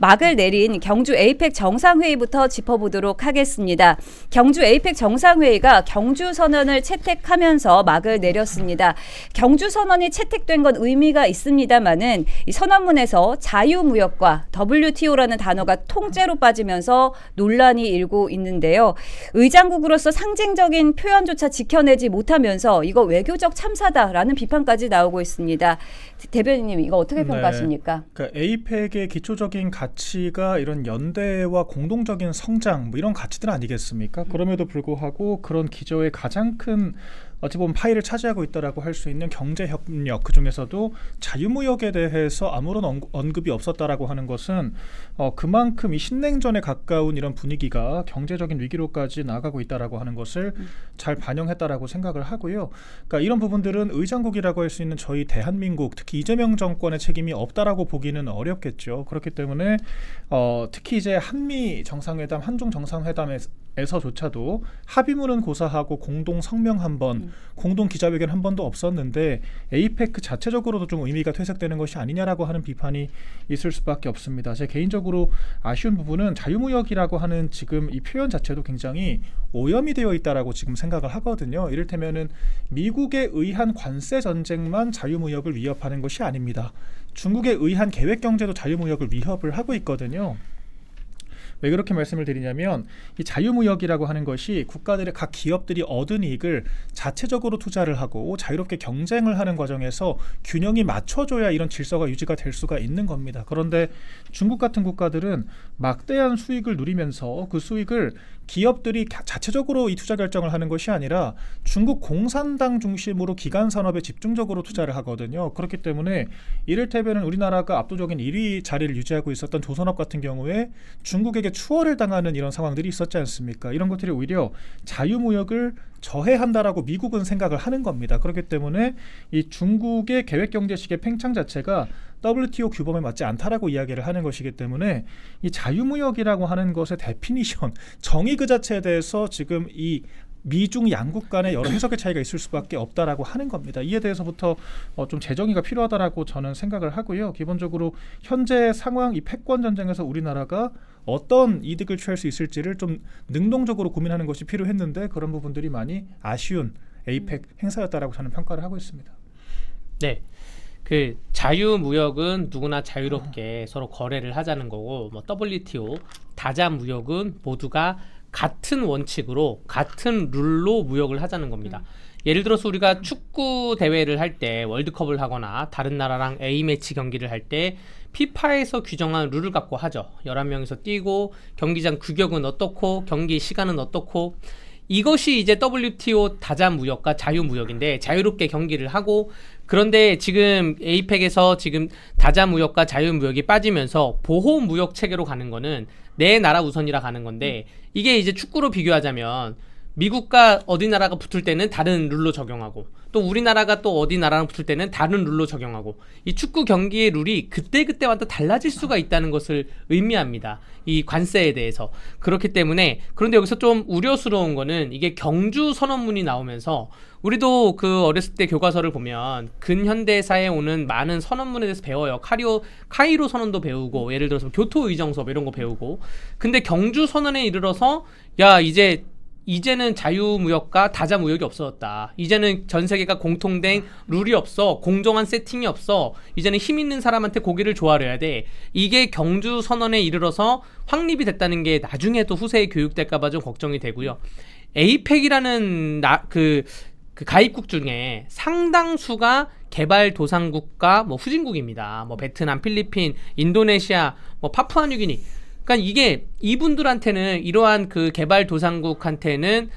막을 내린 경주 에이펙 정상회의부터 짚어보도록 하겠습니다. 경주 에이펙 정상회의가 경주선언을 채택하면서 막을 내렸습니다. 경주선언이 채택된 건 의미가 있습니다만은 이 선언문에서 자유무역과 WTO라는 단어가 통째로 빠지면서 논란이 일고 있는데요. 의장국으로서 상징적인 표현조차 지켜내지 못하면서 이거 외교적 참사다라는 비판까지 나오고 있습니다. 대변인님 이거 어떻게 평가하십니까? 그러니까 에이펙의 기초적인 가치가 이런 연대와 공동적인 성장 뭐 이런 가치들 아니겠습니까? 그럼에도 불구하고 그런 기조의 가장 큰 어찌 보면 파일을 차지하고 있다라고 할 수 있는 경제협력, 그중에서도 자유무역에 대해서 아무런 언급이 없었다라고 하는 것은 그만큼 이 신냉전에 가까운 이런 분위기가 경제적인 위기로까지 나아가고 있다라고 하는 것을 잘 반영했다라고 생각을 하고요. 그러니까 이런 부분들은 의장국이라고 할 수 있는 저희 대한민국, 특히 이재명 정권의 책임이 없다라고 보기는 어렵겠죠. 그렇기 때문에 특히 이제 한미 정상회담, 한중 정상회담에서조차도 합의문은 고사하고 공동 성명 한 번, 공동 기자회견 한 번도 없었는데 에이펙 그 자체적으로도 좀 의미가 퇴색되는 것이 아니냐라고 하는 비판이 있을 수밖에 없습니다. 제 개인적으로 아쉬운 부분은 자유무역이라고 하는 지금 이 표현 자체도 굉장히 오염이 되어 있다라고 지금 생각을 하거든요. 이를테면은 미국에 의한 관세 전쟁만 자유무역을 위협하는 것이 아닙니다. 중국에 의한 계획 경제도 자유무역을 위협을 하고 있거든요. 왜 그렇게 말씀을 드리냐면 이 자유무역이라고 하는 것이 국가들의 각 기업들이 얻은 이익을 자체적으로 투자를 하고 자유롭게 경쟁을 하는 과정에서 균형이 맞춰줘야 이런 질서가 유지가 될 수가 있는 겁니다. 그런데 중국 같은 국가들은 막대한 수익을 누리면서 그 수익을 기업들이 자체적으로 이 투자 결정을 하는 것이 아니라 중국 공산당 중심으로 기간 산업에 집중적으로 투자를 하거든요. 그렇기 때문에 이를테면 우리나라가 압도적인 1위 자리를 유지하고 있었던 조선업 같은 경우에 중국에게 추월을 당하는 이런 상황들이 있었지 않습니까? 이런 것들이 오히려 자유무역을 저해한다라고 미국은 생각을 하는 겁니다. 그렇기 때문에 이 중국의 계획경제식의 팽창 자체가 WTO 규범에 맞지 않다라고 이야기를 하는 것이기 때문에 이 자유무역이라고 하는 것의 데피니션, 정의 그 자체에 대해서 지금 이 미중 양국 간의 여러 해석의 차이가 있을 수밖에 없다라고 하는 겁니다. 이에 대해서부터 좀 재정의가 필요하다라고 저는 생각을 하고요. 기본적으로 현재 상황, 이 패권 전쟁에서 우리나라가 어떤 이득을 취할 수 있을지를 좀 능동적으로 고민하는 것이 필요했는데 그런 부분들이 많이 아쉬운 에이펙 행사였다라고 저는 평가를 하고 있습니다. 네. 그 자유무역은 누구나 자유롭게 서로 거래를 하자는 거고, 뭐 WTO, 다자무역은 모두가 같은 원칙으로 같은 룰로 무역을 하자는 겁니다. 예를 들어서 우리가 축구 대회를 할 때, 월드컵을 하거나 다른 나라랑 A매치 경기를 할 때 피파에서 규정한 룰을 갖고 하죠. 11명이서 뛰고 경기장 규격은 어떻고 경기 시간은 어떻고, 이것이 이제 WTO 다자무역과 자유무역인데 자유롭게 경기를 하고, 그런데 지금 에이펙에서 지금 다자무역과 자유무역이 빠지면서 보호무역 체계로 가는 거는 내 나라 우선이라 가는 건데, 이게 이제 축구로 비교하자면 미국과 어디 나라가 붙을 때는 다른 룰로 적용하고 또 우리나라가 또 어디 나라랑 붙을 때는 다른 룰로 적용하고, 이 축구 경기의 룰이 그때그때마다 달라질 수가 있다는 것을 의미합니다. 이 관세에 대해서. 그렇기 때문에, 그런데 여기서 좀 우려스러운 거는 이게 경주 선언문이 나오면서 우리도 그 어렸을 때 교과서를 보면 근현대사에 오는 많은 선언문에 대해서 배워요. 카이로 선언도 배우고, 예를 들어서 교토의정서 이런 거 배우고. 근데 경주 선언에 이르러서 야, 이제는 자유무역과 다자무역이 없어졌다. 이제는 전 세계가 공통된 룰이 없어. 공정한 세팅이 없어. 이제는 힘 있는 사람한테 고기를 조아려야 돼. 이게 경주 선언에 이르러서 확립이 됐다는 게 나중에 또 후세에 교육될까 봐 좀 걱정이 되고요. 에이펙이라는 그 가입국 중에 상당수가 개발도상국과 뭐 후진국입니다. 뭐 베트남, 필리핀, 인도네시아, 뭐 파푸아뉴기니. 그러니까 이게 이분들한테는, 이러한 그 개발도상국한테는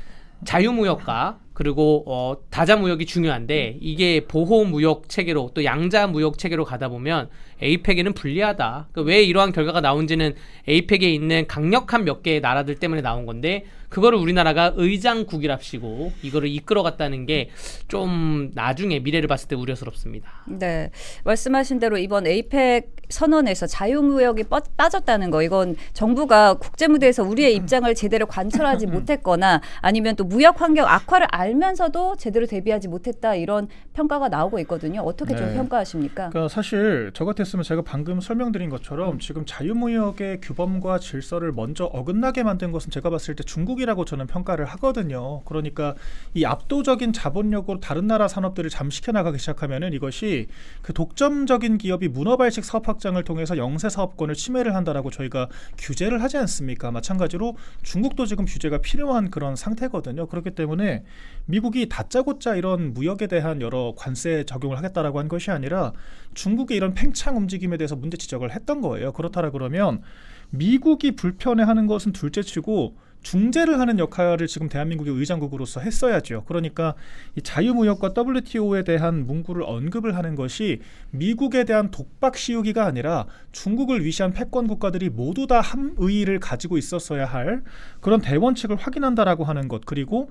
자유무역과 그리고 다자무역이 중요한데, 이게 보호무역 체계로 또 양자무역 체계로 가다 보면 에이펙에는 불리하다. 그러니까 왜 이러한 결과가 나온지는 에이펙에 있는 강력한 몇 개의 나라들 때문에 나온 건데, 그거를 우리나라가 의장국이랍시고 이거를 이끌어갔다는 게 좀 나중에 미래를 봤을 때 우려스럽습니다. 네, 말씀하신 대로 이번 에이펙 선언에서 자유무역이 빠졌다는 거, 이건 정부가 국제무대에서 우리의 입장을 제대로 관철하지 못했거나 아니면 또 무역 환경 악화를 알면서도 제대로 대비하지 못했다, 이런 평가가 나오고 있거든요. 어떻게 좀 평가하십니까? 그러니까 사실 저 같았으면 그렇습니다. 제가 방금 설명드린 것처럼 지금 자유무역의 규범과 질서를 먼저 어긋나게 만든 것은 제가 봤을 때 중국이라고 저는 평가를 하거든요. 그러니까 이 압도적인 자본력으로 다른 나라 산업들을 잠식해 나가기 시작하면은 이것이 그 독점적인 기업이 문어발식 사업 확장을 통해서 영세 사업권을 침해를 한다라고 저희가 규제를 하지 않습니까? 마찬가지로 중국도 지금 규제가 필요한 그런 상태거든요. 그렇기 때문에 미국이 다짜고짜 이런 무역에 대한 여러 관세 적용을 하겠다라고 한 것이 아니라 중국의 이런 팽창 움직임에 대해서 문제 지적을 했던 거예요. 그렇다라 그러면 미국이 불편해하는 것은 둘째치고 중재를 하는 역할을 지금 대한민국의 의장국으로서 했어야죠. 그러니까 이 자유무역과 WTO에 대한 문구를 언급을 하는 것이 미국에 대한 독박 씌우기가 아니라 중국을 위시한 패권 국가들이 모두 다 함의를 가지고 있었어야 할 그런 대원칙을 확인한다라고 하는 것, 그리고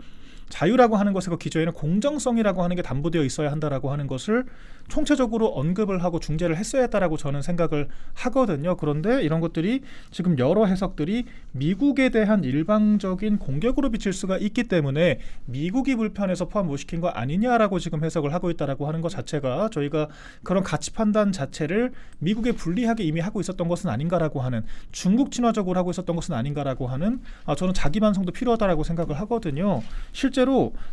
자유라고 하는 것의 그 기저에는 공정성이라고 하는 게 담보되어 있어야 한다라고 하는 것을 총체적으로 언급을 하고 중재를 했어야 했다라고 저는 생각을 하거든요. 그런데 이런 것들이 지금 여러 해석들이 미국에 대한 일방적인 공격으로 비칠 수가 있기 때문에 미국이 불편해서 포함 못 시킨 거 아니냐라고 지금 해석을 하고 있다라고 하는 것 자체가 저희가 그런 가치 판단 자체를 미국에 불리하게 이미 하고 있었던 것은 아닌가라고 하는, 중국 친화적으로 하고 있었던 것은 아닌가라고 하는, 저는 자기 반성도 필요하다라고 생각을 하거든요. 실제로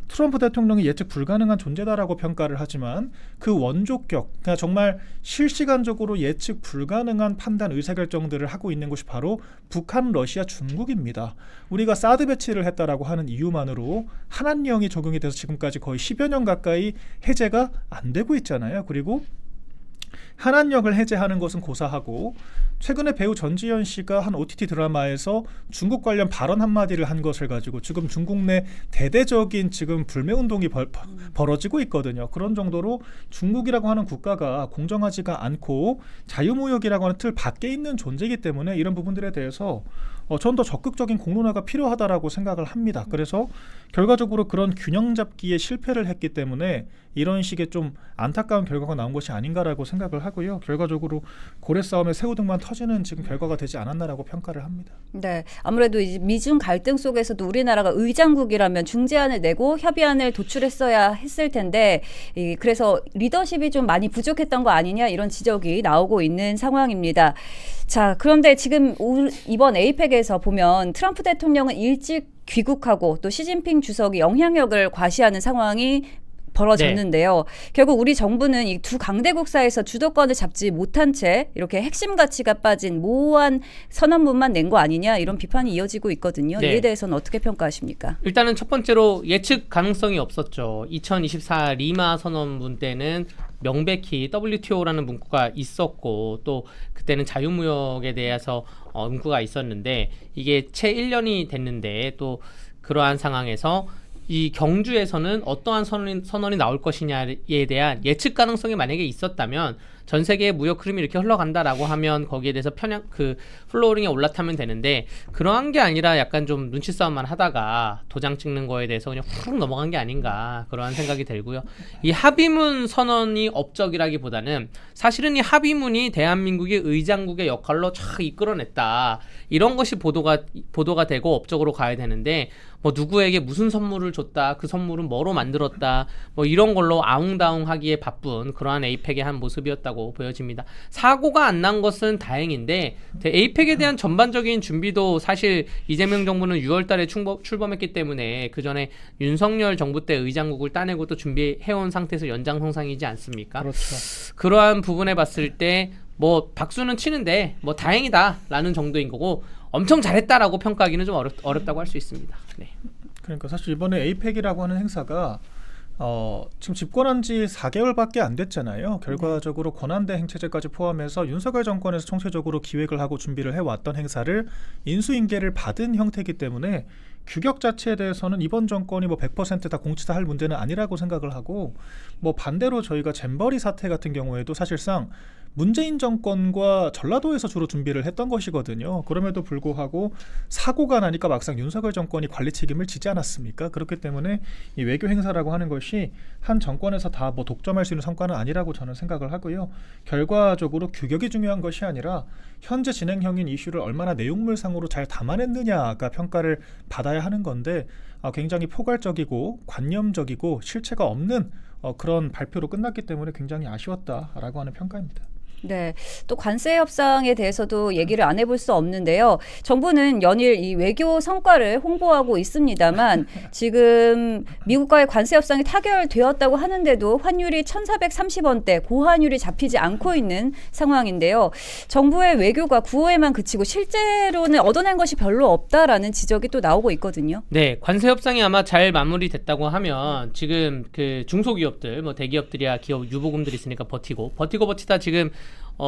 트럼프 대통령이 예측 불가능한 존재다라고 평가를 하지만 그 원조격, 그러니까 정말 실시간적으로 예측 불가능한 판단 의사결정들을 하고 있는 것이 바로 북한, 러시아, 중국입니다. 우리가 사드 배치를 했다라고 하는 이유만으로 한한령이 적용이 돼서 지금까지 거의 10여 년 가까이 해제가 안 되고 있잖아요. 그리고 한한령을 해제하는 것은 고사하고, 최근에 배우 전지현 씨가 한 OTT 드라마에서 중국 관련 발언 한마디를 한 것을 가지고 지금 중국 내 대대적인 지금 불매운동이 벌어지고 있거든요. 그런 정도로 중국이라고 하는 국가가 공정하지가 않고 자유무역이라고 하는 틀 밖에 있는 존재이기 때문에 이런 부분들에 대해서 전 더 적극적인 공론화가 필요하다라고 생각을 합니다. 그래서 결과적으로 그런 균형 잡기에 실패를 했기 때문에 이런 식의 좀 안타까운 결과가 나온 것이 아닌가라고 생각을 하고요. 결과적으로 고래 싸움에 새우등만 터지는 지금 결과가 되지 않았나라고 평가를 합니다. 네, 아무래도 이제 미중 갈등 속에서도 우리나라가 의장국이라면 중재안을 내고 협의안을 도출했어야 했을 텐데, 그래서 리더십이 좀 많이 부족했던 거 아니냐 이런 지적이 나오고 있는 상황입니다. 자, 그런데 지금 이번 에이펙에서 보면 트럼프 대통령은 일찍 귀국하고 또 시진핑 주석이 영향력을 과시하는 상황이 벌어졌는데요. 결국 우리 정부는 이 두 강대국 사이에서 주도권을 잡지 못한 채 이렇게 핵심 가치가 빠진 모호한 선언문만 낸 거 아니냐 이런 비판이 이어지고 있거든요. 네. 이에 대해서는 어떻게 평가하십니까? 일단은 첫 번째로 예측 가능성이 없었죠. 2024 리마 선언문 때는 명백히 WTO라는 문구가 있었고 또 그때는 자유무역에 대해서 문구가 있었는데 이게 채 1년이 됐는데 또 그러한 상황에서 이 경주에서는 어떠한 선언이 나올 것이냐에 대한 예측 가능성이 만약에 있었다면 전 세계의 무역 흐름이 이렇게 흘러간다라고 하면 거기에 대해서 플로어링에 올라타면 되는데 그러한 게 아니라 약간 좀 눈치 싸움만 하다가 도장 찍는 거에 대해서 그냥 훅 넘어간 게 아닌가 그러한 생각이 들고요. 이 합의문 선언이 업적이라기보다는 사실은 이 합의문이 대한민국의 의장국의 역할로 쫙 이끌어냈다. 이런 것이 보도가 되고 업적으로 가야 되는데 뭐 누구에게 무슨 선물을 줬다, 그 선물은 뭐로 만들었다, 뭐 이런 걸로 아웅다웅하기에 바쁜 그러한 에이펙의 한 모습이었다고 보여집니다. 사고가 안 난 것은 다행인데 에이펙에 대한 전반적인 준비도 사실 이재명 정부는 6월달에 출범했기 때문에 그 전에 윤석열 정부 때 의장국을 따내고 또 준비해온 상태에서 연장선상이지 않습니까? 그렇죠. 그러한 부분에 봤을 때 뭐 박수는 치는데 뭐 다행이다라는 정도인 거고 엄청 잘했다라고 평가하기는 좀 어렵다고 할 수 있습니다. 네. 그러니까 사실 이번에 에이펙이라고 하는 행사가 지금 집권한 지 4개월밖에 안 됐잖아요. 결과적으로 권한대 행체제까지 포함해서 윤석열 정권에서 총체적으로 기획을 하고 준비를 해왔던 행사를 인수인계를 받은 형태이기 때문에 규격 자체에 대해서는 이번 정권이 뭐 100% 다 공치다 할 문제는 아니라고 생각을 하고, 뭐 반대로 저희가 잼버리 사태 같은 경우에도 사실상 문재인 정권과 전라도에서 주로 준비를 했던 것이거든요. 그럼에도 불구하고 사고가 나니까 막상 윤석열 정권이 관리 책임을 지지 않았습니까? 그렇기 때문에 이 외교 행사라고 하는 것이 한 정권에서 다 뭐 독점할 수 있는 성과는 아니라고 저는 생각을 하고요. 결과적으로 규격이 중요한 것이 아니라 현재 진행형인 이슈를 얼마나 내용물상으로 잘 담아냈느냐가 평가를 받아야 하는 건데 굉장히 포괄적이고 관념적이고 실체가 없는 그런 발표로 끝났기 때문에 굉장히 아쉬웠다라고 하는 평가입니다. 네, 또 관세 협상에 대해서도 얘기를 안 해볼 수 없는데요. 정부는 연일 이 외교 성과를 홍보하고 있습니다만 지금 미국과의 관세 협상이 타결되었다고 하는데도 환율이 1,430원대 고환율이 잡히지 않고 있는 상황인데요. 정부의 외교가 구호에만 그치고 실제로는 얻어낸 것이 별로 없다라는 지적이 또 나오고 있거든요. 네, 관세 협상이 아마 잘 마무리됐다고 하면 지금 그 중소기업들, 뭐 대기업들이야 기업 유보금들이 있으니까 버티다 지금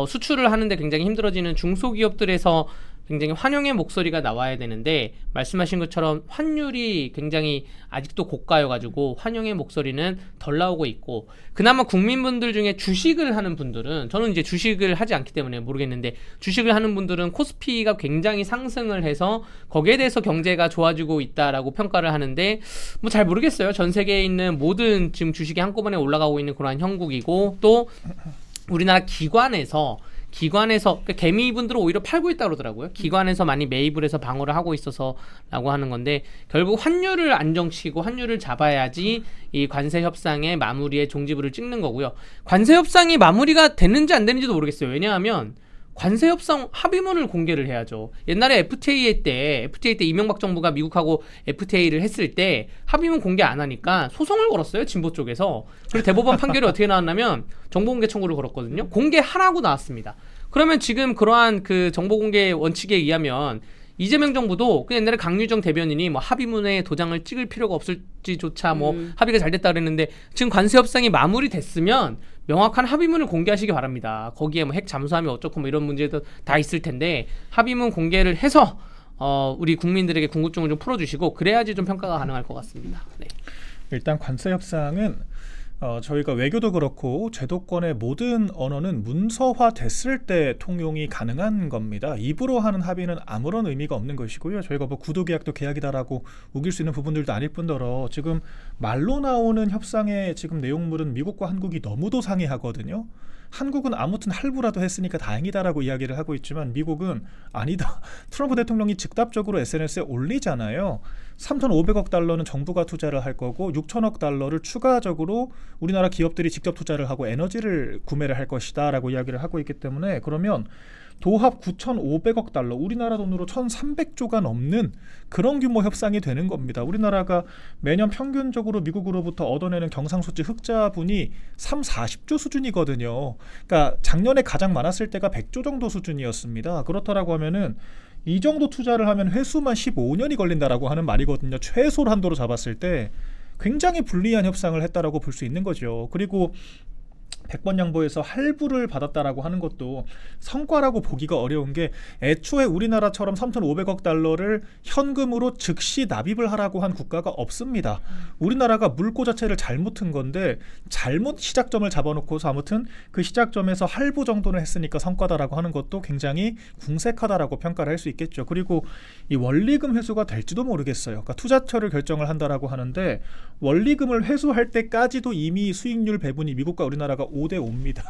수출을 하는데 굉장히 힘들어지는 중소기업들에서 굉장히 환영의 목소리가 나와야 되는데 말씀하신 것처럼 환율이 굉장히 아직도 고가여가지고 환영의 목소리는 덜 나오고 있고 그나마 국민분들 중에 주식을 하는 분들은 저는 이제 주식을 하지 않기 때문에 모르겠는데 주식을 하는 분들은 코스피가 굉장히 상승을 해서 거기에 대해서 경제가 좋아지고 있다라고 평가를 하는데 뭐 잘 모르겠어요. 전 세계에 있는 모든 지금 주식이 한꺼번에 올라가고 있는 그러한 형국이고 또 우리나라 기관에서 그러니까 개미분들은 오히려 팔고 있다고 그러더라고요. 기관에서 많이 매입을 해서 방어를 하고 있어서라고 하는 건데 결국 환율을 안정시키고 환율을 잡아야지 이 관세 협상의 마무리에 종지부를 찍는 거고요. 관세 협상이 마무리가 됐는지 안 되는지도 모르겠어요. 왜냐하면 관세 협상 합의문을 공개를 해야죠. 옛날에 FTA 때 이명박 정부가 미국하고 FTA를 했을 때 합의문 공개 안 하니까 소송을 걸었어요. 진보 쪽에서. 그리고 대법원 판결이 어떻게 나왔냐면 정보공개 청구를 걸었거든요. 공개하라고 나왔습니다. 그러면 지금 그러한 그 정보공개 원칙에 의하면 이재명 정부도 그 옛날에 강유정 대변인이 뭐 합의문에 도장을 찍을 필요가 없을지조차 뭐 합의가 잘 됐다 그랬는데 지금 관세 협상이 마무리됐으면 명확한 합의문을 공개하시기 바랍니다. 거기에 뭐 핵 잠수함이 어쩌고 뭐 이런 문제도 다 있을 텐데 합의문 공개를 해서 우리 국민들에게 궁금증을 좀 풀어주시고 그래야지 좀 평가가 가능할 것 같습니다. 네. 일단 관세 협상은 저희가 외교도 그렇고 제도권의 모든 언어는 문서화 됐을 때 통용이 가능한 겁니다. 입으로 하는 합의는 아무런 의미가 없는 것이고요. 저희가 뭐 구두계약도 계약이다라고 우길 수 있는 부분들도 아닐 뿐더러 지금 말로 나오는 협상의 지금 내용물은 미국과 한국이 너무도 상이하거든요. 한국은 아무튼 할부라도 했으니까 다행이다라고 이야기를 하고 있지만 미국은 아니다. 트럼프 대통령이 즉답적으로 SNS에 올리잖아요. 3,500억 달러는 정부가 투자를 할 거고 6천억 달러를 추가적으로 우리나라 기업들이 직접 투자를 하고 에너지를 구매를 할 것이다 라고 이야기를 하고 있기 때문에 그러면 도합 9,500억 달러, 우리나라 돈으로 1,300조가 넘는 그런 규모 협상이 되는 겁니다. 우리나라가 매년 평균적으로 미국으로부터 얻어내는 경상수지 흑자분이 40조 수준이거든요. 그러니까 작년에 가장 많았을 때가 100조 정도 수준이었습니다. 그렇다라고 하면은 이 정도 투자를 하면 회수만 15년이 걸린다라고 하는 말이거든요. 최소로 한도로 잡았을 때 굉장히 불리한 협상을 했다라고 볼 수 있는 거죠. 그리고 100번 양보해서 할부를 받았다라고 하는 것도 성과라고 보기가 어려운 게 애초에 우리나라처럼 3,500억 달러를 현금으로 즉시 납입을 하라고 한 국가가 없습니다. 우리나라가 물고 자체를 잘못 튼 건데 잘못 시작점을 잡아놓고서 아무튼 그 시작점에서 할부 정도는 했으니까 성과다라고 하는 것도 굉장히 궁색하다라고 평가를 할 수 있겠죠. 그리고 이 원리금 회수가 될지도 모르겠어요. 그러니까 투자처를 결정을 한다라고 하는데 원리금을 회수할 때까지도 이미 수익률 배분이 미국과 우리나라가 5대5입니다.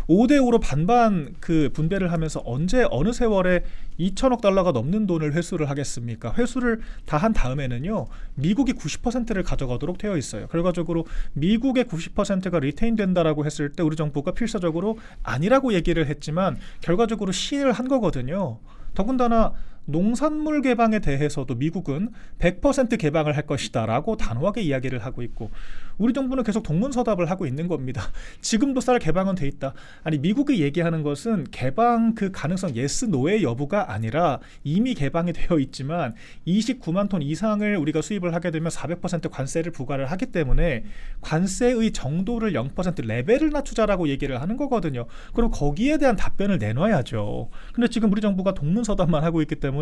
5대5로 반반 그 분배를 하면서 언제 어느 세월에 2천억 달러가 넘는 돈을 회수를 하겠습니까? 회수를 다 한 다음에는요. 미국이 90%를 가져가도록 되어 있어요. 결과적으로 미국의 90%가 리테인 된다라고 했을 때 우리 정부가 필사적으로 아니라고 얘기를 했지만 결과적으로 시인을 한 거거든요. 더군다나 농산물 개방에 대해서도 미국은 100% 개방을 할 것이다 라고 단호하게 이야기를 하고 있고 우리 정부는 계속 동문서답을 하고 있는 겁니다. 지금도 쌀 개방은 돼 있다. 아니 미국이 얘기하는 것은 개방 그 가능성 예스 노의 여부가 아니라 이미 개방이 되어 있지만 29만 톤 이상을 우리가 수입을 하게 되면 400% 관세를 부과를 하기 때문에 관세의 정도를 0% 레벨을 낮추자라고 얘기를 하는 거거든요. 그럼 거기에 대한 답변을 내놔야죠. 근데 지금 우리 정부가 동문서답만 하고 있기 때문에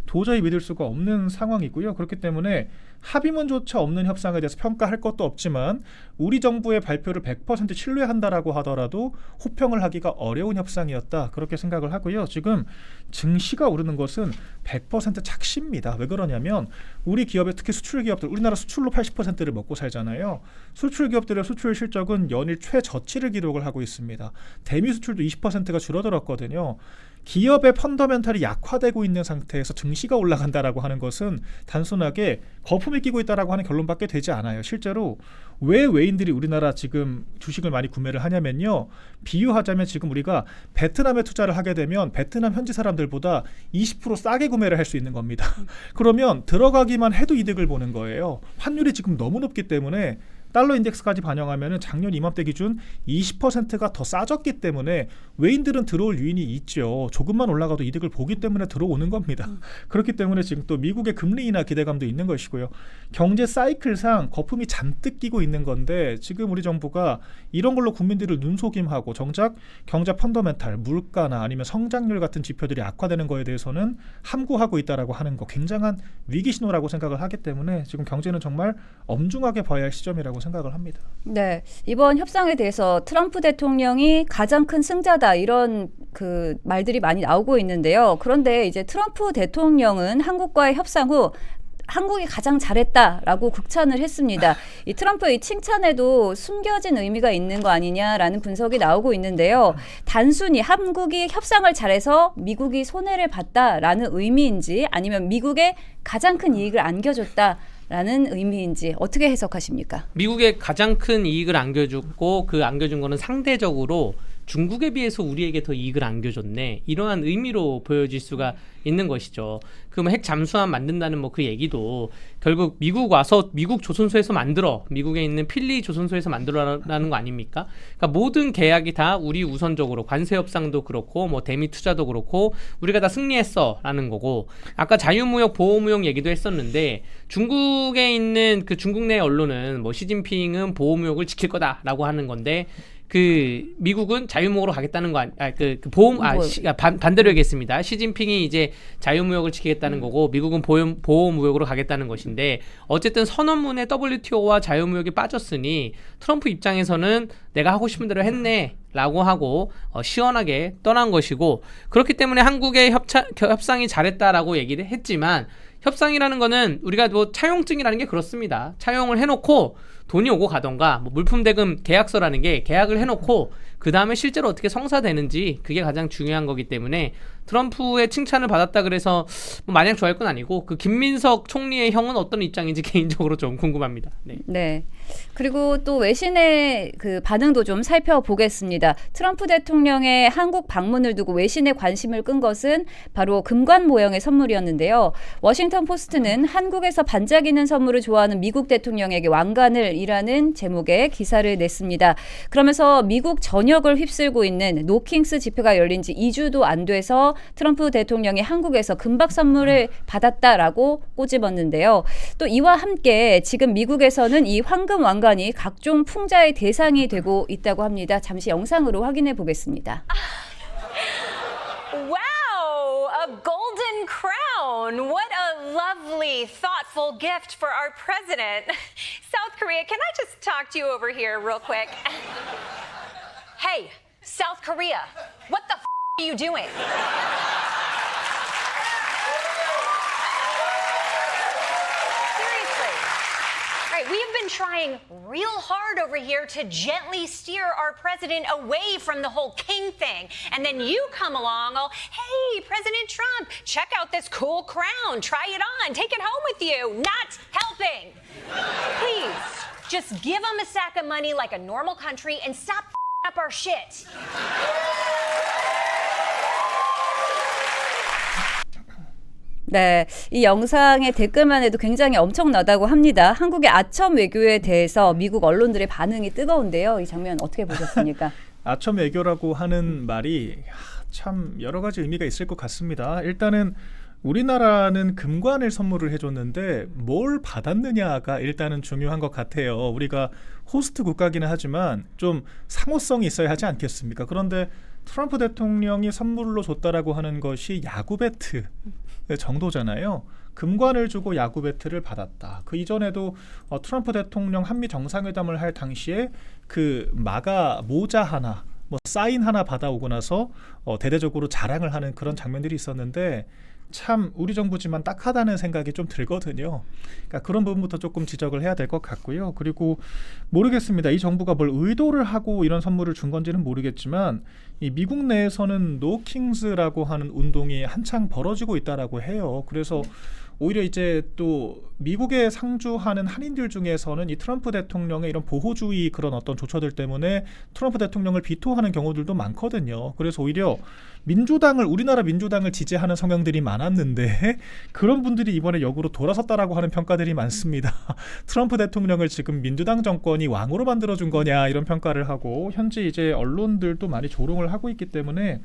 도저히 믿을 수가 없는 상황이고요. 그렇기 때문에 합의문조차 없는 협상에 대해서 평가할 것도 없지만 우리 정부의 발표를 100% 신뢰한다라고 하더라도 호평을 하기가 어려운 협상이었다. 그렇게 생각을 하고요. 지금 증시가 오르는 것은 100% 착시입니다. 왜 그러냐면 우리 기업의 특히 수출 기업들, 우리나라 수출로 80%를 먹고 살잖아요. 수출 기업들의 수출 실적은 연일 최저치를 기록을 하고 있습니다. 대미 수출도 20%가 줄어들었거든요. 기업의 펀더멘탈이 약화되고 있는 상태에서 증시가 올라간다라고 하는 것은 단순하게 거품이 끼고 있다라고 하는 결론밖에 되지 않아요. 실제로 왜 외인들이 우리나라 지금 주식을 많이 구매를 하냐면요. 비유하자면 지금 우리가 베트남에 투자를 하게 되면 베트남 현지 사람들보다 20% 싸게 구매를 할 수 있는 겁니다. 그러면 들어가기만 해도 이득을 보는 거예요. 환율이 지금 너무 높기 때문에 달러 인덱스까지 반영하면 작년 이맘때 기준 20%가 더 싸졌기 때문에 외인들은 들어올 유인이 있죠. 조금만 올라가도 이득을 보기 때문에 들어오는 겁니다. 그렇기 때문에 지금 또 미국의 금리 인하 기대감도 있는 것이고요. 경제 사이클상 거품이 잔뜩 끼고 있는 건데 지금 우리 정부가 이런 걸로 국민들을 눈속임하고 정작 경제 펀더멘탈, 물가나 아니면 성장률 같은 지표들이 악화되는 거에 대해서는 함구하고 있다라고 하는 거 굉장한 위기 신호라고 생각을 하기 때문에 지금 경제는 정말 엄중하게 봐야 할 시점이라고 생각을 합니다. 네, 이번 협상에 대해서 트럼프 대통령이 가장 큰 승자다 이런 그 말들이 많이 나오고 있는데요. 그런데 이제 트럼프 대통령은 한국과의 협상 후 한국이 가장 잘했다라고 극찬을 했습니다. 이 트럼프의 칭찬에도 숨겨진 의미가 있는 거 아니냐라는 분석이 나오고 있는데요. 단순히 한국이 협상을 잘해서 미국이 손해를 봤다라는 의미인지 아니면 미국에 가장 큰 이익을 안겨줬다라는 의미인지 어떻게 해석하십니까? 미국에 가장 큰 이익을 안겨줬고 그 안겨준 거는 상대적으로 중국에 비해서 우리에게 더 이익을 안겨줬네. 이러한 의미로 보여질 수가 있는 것이죠. 그럼 핵 잠수함 만든다는 뭐 그 얘기도 결국 미국 와서 미국 조선소에서 만들어, 미국에 있는 필리 조선소에서 만들어라는 거 아닙니까? 그러니까 모든 계약이 다 우리 우선적으로 관세 협상도 그렇고 뭐 대미 투자도 그렇고 우리가 다 승리했어라는 거고, 아까 자유무역 보호무역 얘기도 했었는데 중국에 있는 그 중국 내 언론은 뭐 시진핑은 보호무역을 지킬 거다라고 하는 건데 그 미국은 자유무역으로 가겠다는 거 반대로 얘기했습니다. 시진핑이 이제 자유무역을 지키겠다는 거고 미국은 보호무역으로 가겠다는 것인데, 어쨌든 선언문에 WTO와 자유무역이 빠졌으니 트럼프 입장에서는 내가 하고 싶은 대로 했네라고 하고 시원하게 떠난 것이고, 그렇기 때문에 한국의 협상이 잘했다라고 얘기를 했지만, 협상이라는 거는 우리가 뭐 차용증이라는 게 그렇습니다. 차용을 해놓고 돈이 오고 가던가, 뭐 물품 대금 계약서라는 게 계약을 해놓고 그 다음에 실제로 어떻게 성사되는지, 그게 가장 중요한 거기 때문에 트럼프의 칭찬을 받았다 그래서 뭐 마냥 좋아할 건 아니고, 그 김민석 총리의 형은 어떤 입장인지 개인적으로 좀 궁금합니다. 네. 네. 그리고 또 외신의 그 반응도 좀 살펴보겠습니다. 트럼프 대통령의 한국 방문을 두고 외신의 관심을 끈 것은 바로 금관 모형의 선물이었는데요. 워싱턴 포스트는 한국에서 반짝이는 선물을 좋아하는 미국 대통령에게 왕관을 이라는 제목의 기사를 냈습니다. 그러면서 미국 전역을 휩쓸고 있는 노킹스 집회가 열린 지 2주도 안 돼서 트럼프 대통령이 한국에서 금박 선물을 받았다라고 꼬집었는데요. 또 이와 함께 지금 미국에서는 이 황금 왕관이 각종 풍자의 대상이 되고 있다고 합니다. 잠시 영상으로 확인해 보겠습니다. Wow, a golden crown. What a lovely, thoughtful gift for our president. South Korea, can I just talk to you over here real quick? Hey, South Korea, what the are you doing? Right, we have been trying real hard over here to gently steer our president away from the whole king thing. And then you come along, oh, hey, President Trump, check out this cool crown. Try it on. Take it home with you. Not helping. Please, just give them a sack of money like a normal country and stop up our shit. 네, 이 영상의 댓글만 해도 굉장히 엄청나다고 합니다. 한국의 아첨 외교에 대해서 미국 언론들의 반응이 뜨거운데요. 이 장면 어떻게 보셨습니까? 아첨 외교라고 하는 말이 참 여러 가지 의미가 있을 것 같습니다. 일단은 우리나라는 금관을 선물을 해줬는데 뭘 받았느냐가 일단은 중요한 것 같아요. 우리가 호스트 국가기는 하지만 좀 상호성이 있어야 하지 않겠습니까? 그런데 트럼프 대통령이 선물로 줬다라고 하는 것이 야구 배트 정도잖아요. 금관을 주고 야구 배트를 받았다. 그 이전에도 트럼프 대통령 한미 정상회담을 할 당시에 그 마가 모자 하나, 뭐 사인 하나 받아오고 나서 대대적으로 자랑을 하는 그런 장면들이 있었는데, 참 우리 정부지만 딱하다는 생각이 좀 들거든요. 그러니까 그런 부분부터 조금 지적을 해야 될 것 같고요. 그리고 모르겠습니다. 이 정부가 뭘 의도를 하고 이런 선물을 준 건지는 모르겠지만 이 미국 내에서는 노킹스라고 하는 운동이 한창 벌어지고 있다라고 해요. 그래서 오히려 이제 또 미국에 상주하는 한인들 중에서는 이 트럼프 대통령의 이런 보호주의 그런 어떤 조처들 때문에 트럼프 대통령을 비토하는 경우들도 많거든요. 그래서 오히려 우리나라 민주당을 지지하는 성향들이 많았는데 그런 분들이 이번에 역으로 돌아섰다라고 하는 평가들이 많습니다. 트럼프 대통령을 지금 민주당 정권이 왕으로 만들어준 거냐 이런 평가를 하고 현재 이제 언론들도 많이 조롱을 하고 있기 때문에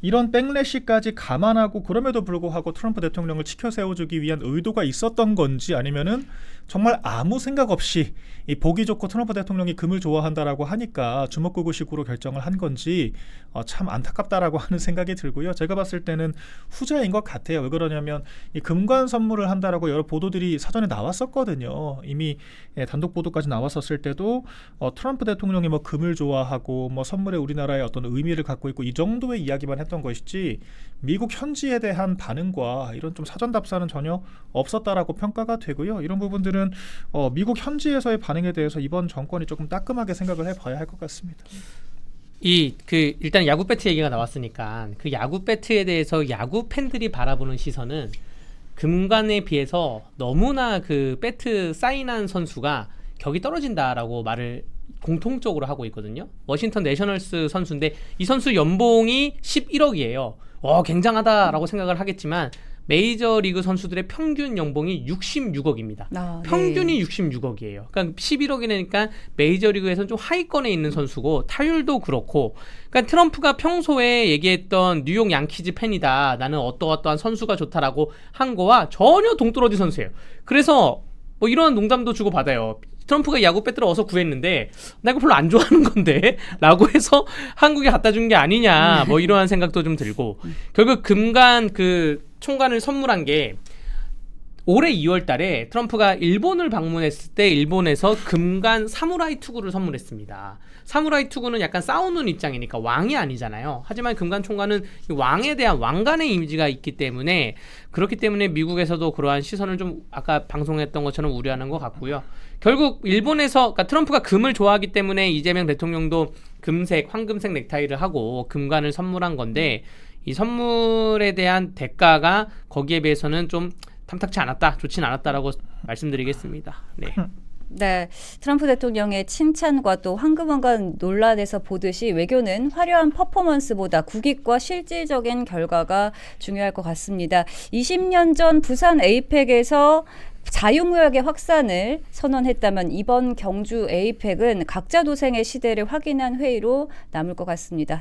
이런 백래시까지 감안하고 그럼에도 불구하고 트럼프 대통령을 치켜 세워주기 위한 의도가 있었던 건지 아니면은 정말 아무 생각 없이 이 보기 좋고 트럼프 대통령이 금을 좋아한다라고 하니까 주먹구구식으로 결정을 한 건지 참 안타깝다라고 하는 생각이 들고요. 제가 봤을 때는 후자인 것 같아요. 왜 그러냐면 이 금관 선물을 한다라고 여러 보도들이 사전에 나왔었거든요. 이미 단독 보도까지 나왔었을 때도 트럼프 대통령이 뭐 금을 좋아하고 뭐 선물에 우리나라의 어떤 의미를 갖고 있고 이 정도의 이야기만 했던 것이지 미국 현지에 대한 반응과 이런 좀 사전 답사는 전혀 없었다라고 평가가 되고요. 이런 부분들은 미국 현지에서의 반응에 대해서 이번 정권이 조금 따끔하게 생각을 해봐야 할 것 같습니다. 일단 야구 배트 얘기가 나왔으니까 그 야구 배트에 대해서 야구 팬들이 바라보는 시선은 금관에 비해서 너무나 그 배트 사인한 선수가 격이 떨어진다라고 말을 공통적으로 하고 있거든요. 워싱턴 내셔널스 선수인데 이 선수 연봉이 11억이에요. 굉장하다라고 생각을 하겠지만 메이저리그 선수들의 평균 연봉이 66억입니다. 평균이 66억이에요. 그러니까 11억이니까 메이저리그에서는 좀 하위권에 있는 선수고 타율도 그렇고 그러니까 트럼프가 평소에 얘기했던 뉴욕 양키즈 팬이다. 나는 어떠한 선수가 좋다라고 한 거와 전혀 동떨어진 선수예요. 그래서 뭐 이런 농담도 주고받아요. 트럼프가 야구 배트를 어서 구했는데 나 이거 별로 안 좋아하는 건데 라고 해서 한국에 갖다 준 게 아니냐 뭐 이러한 생각도 좀 들고 결국 금관 그 총관을 선물한 게 올해 2월 달에 트럼프가 일본을 방문했을 때 일본에서 금관 사무라이 투구를 선물했습니다. 사무라이 투구는 약간 싸우는 입장이니까 왕이 아니잖아요. 하지만 금관 총관은 왕에 대한 왕관의 이미지가 있기 때문에 그렇기 때문에 미국에서도 그러한 시선을 좀 아까 방송했던 것처럼 우려하는 것 같고요. 결국 일본에서 그러니까 트럼프가 금을 좋아하기 때문에 이재명 대통령도 금색, 황금색 넥타이를 하고 금관을 선물한 건데 이 선물에 대한 대가가 거기에 비해서는 좀 탐탁치 않았다, 좋진 않았다라고 말씀드리겠습니다. 네. 네, 트럼프 대통령의 칭찬과 또 황금왕관 논란에서 보듯이 외교는 화려한 퍼포먼스보다 국익과 실질적인 결과가 중요할 것 같습니다. 20년 전 부산 에이펙에서 자유무역의 확산을 선언했다면 이번 경주 에이펙은 각자 도생의 시대를 확인한 회의로 남을 것 같습니다.